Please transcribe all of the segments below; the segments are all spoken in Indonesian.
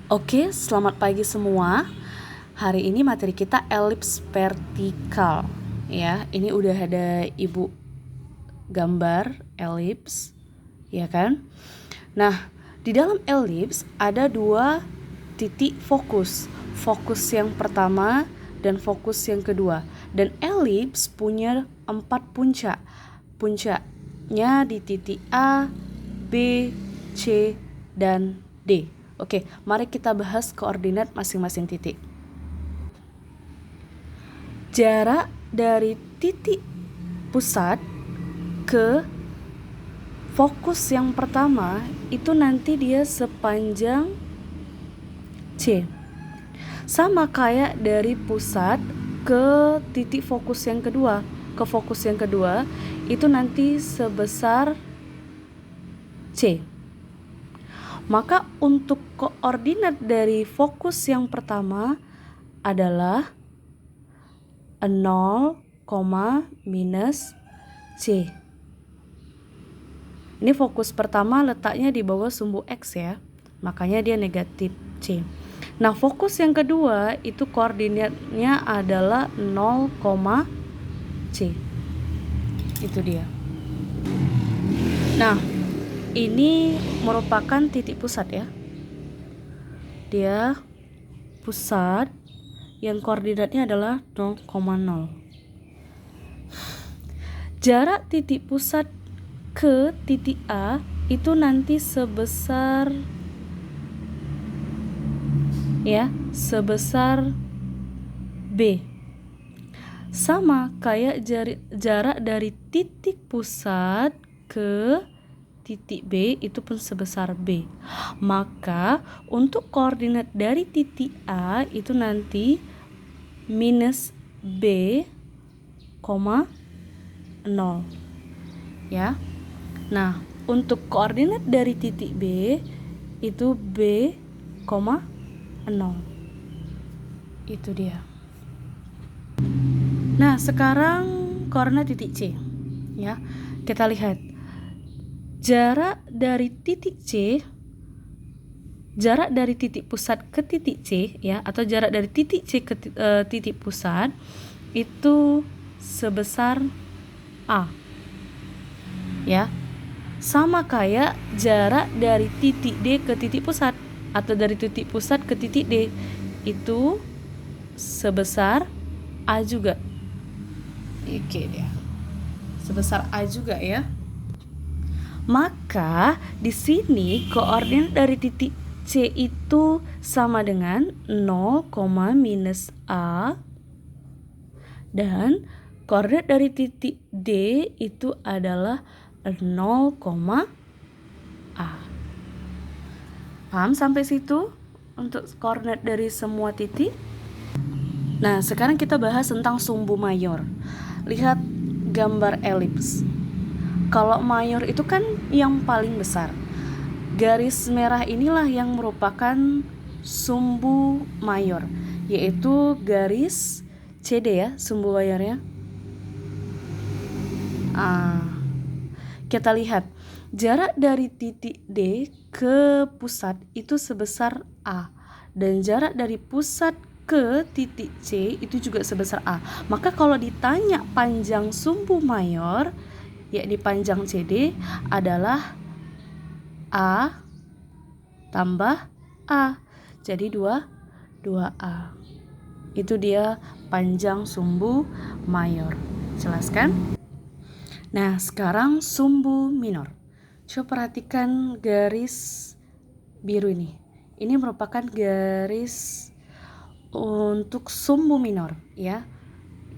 Oke, selamat pagi semua. Hari ini materi kita elips vertikal. Ya, ini udah ada Ibu gambar elips, ya kan? Nah, di dalam elips ada dua titik fokus. Fokus yang pertama dan fokus yang kedua. Dan elips punya 4 puncak. Puncaknya di titik A, B, C, dan D. Oke, mari kita bahas koordinat masing-masing titik. Jarak dari titik pusat ke fokus yang pertama itu nanti dia sepanjang C. Sama kayak dari pusat ke titik fokus yang kedua, ke fokus yang kedua itu nanti sebesar C. Maka untuk koordinat dari fokus yang pertama adalah 0, minus C. Ini fokus pertama letaknya di bawah sumbu X ya, makanya dia negatif C. Nah, fokus yang kedua itu koordinatnya adalah 0, C. Itu dia. Nah, ini merupakan titik pusat ya. Dia pusat yang koordinatnya adalah 0,0. Jarak titik pusat ke titik A itu nanti sebesar B. Sama kayak jarak dari titik pusat ke titik B itu pun sebesar B. Maka untuk koordinat dari titik A itu nanti minus B, 0. Ya. Nah, untuk koordinat dari titik B itu B, 0. Itu dia. Nah, sekarang koordinat titik C. Ya. Kita lihat jarak dari titik C, jarak dari titik pusat ke titik C ya, atau jarak dari titik C ke titik pusat itu sebesar A. Ya. Sama kayak jarak dari titik D ke titik pusat atau dari titik pusat ke titik D itu sebesar A juga. Oke dia. Sebesar A juga ya. Maka di sini koordinat dari titik C itu sama dengan 0, minus A, dan koordinat dari titik D itu adalah 0, A. Paham sampai situ untuk koordinat dari semua titik? Nah, sekarang kita bahas tentang sumbu mayor. Lihat gambar elips. Kalau mayor itu kan yang paling besar. Garis merah inilah yang merupakan sumbu mayor, yaitu garis CD ya, sumbu mayornya. Kita lihat jarak dari titik D ke pusat itu sebesar A, dan jarak dari pusat ke titik C itu juga sebesar A. Maka kalau ditanya panjang sumbu mayor, yakni panjang CD adalah A tambah A. Jadi 2A. Itu dia panjang sumbu mayor. Jelas kan? Nah, sekarang sumbu minor. Coba perhatikan garis biru ini. Ini merupakan garis untuk sumbu minor ya.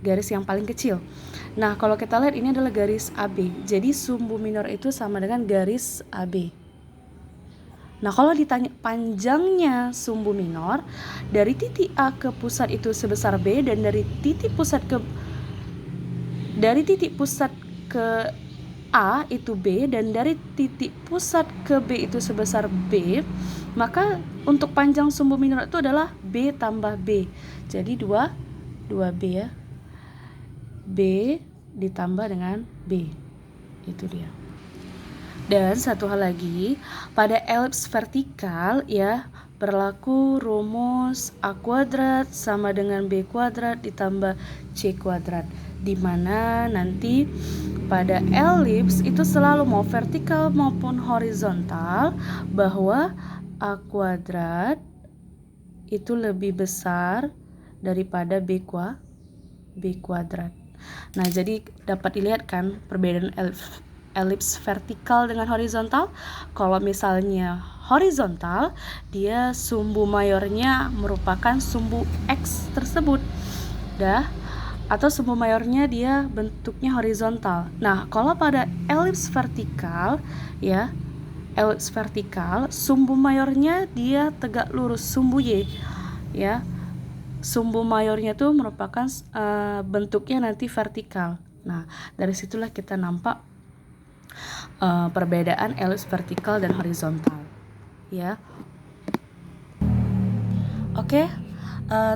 Garis yang paling kecil. Nah, kalau kita lihat ini adalah garis AB. Jadi sumbu minor itu sama dengan garis AB. Nah, kalau ditanya panjangnya sumbu minor, dari titik A ke pusat itu sebesar B, dan dari titik pusat ke A itu B, dan dari titik pusat ke B itu sebesar B, maka untuk panjang sumbu minor itu adalah B tambah B. Jadi 2B ya. B ditambah dengan B. Itu dia. Dan satu hal lagi, pada elips vertikal ya, berlaku rumus A kuadrat sama dengan B kuadrat ditambah C kuadrat, di mana nanti pada elips itu selalu mau vertikal maupun horizontal bahwa A kuadrat itu lebih besar daripada B kuadrat. Nah, jadi dapat dilihat kan perbedaan elips vertikal dengan horizontal. Kalau misalnya horizontal, dia sumbu mayornya merupakan sumbu X tersebut. Atau sumbu mayornya dia bentuknya horizontal. Nah, kalau pada elips vertikal, ya, elips vertikal, sumbu mayornya dia tegak lurus, sumbu Y, ya. Sumbu mayornya itu merupakan bentuknya nanti vertikal. Nah, dari situlah kita nampak perbedaan elips vertikal dan horizontal, ya. Oke,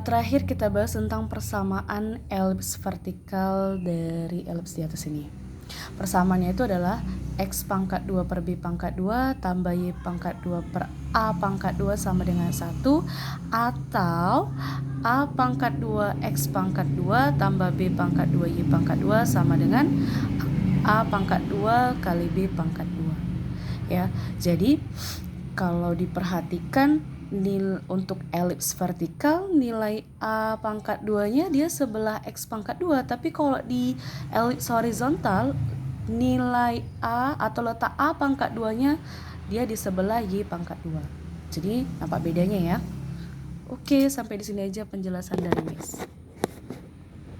terakhir kita bahas tentang persamaan elips vertikal dari elips di atas ini. Persamaannya itu adalah X pangkat 2 per B pangkat 2 tambah Y pangkat 2 per A pangkat 2 sama dengan 1, atau A pangkat 2 X pangkat 2 tambah B pangkat 2 Y pangkat 2 sama dengan A pangkat 2 kali B pangkat 2. Ya, jadi kalau diperhatikan untuk elips vertikal nilai A pangkat 2-nya dia sebelah X pangkat 2, tapi kalau di elips horizontal nilai A atau letak A pangkat 2-nya dia di sebelah Y pangkat 2. Jadi nampak bedanya ya. Oke, sampai di sini aja penjelasan dari Miss.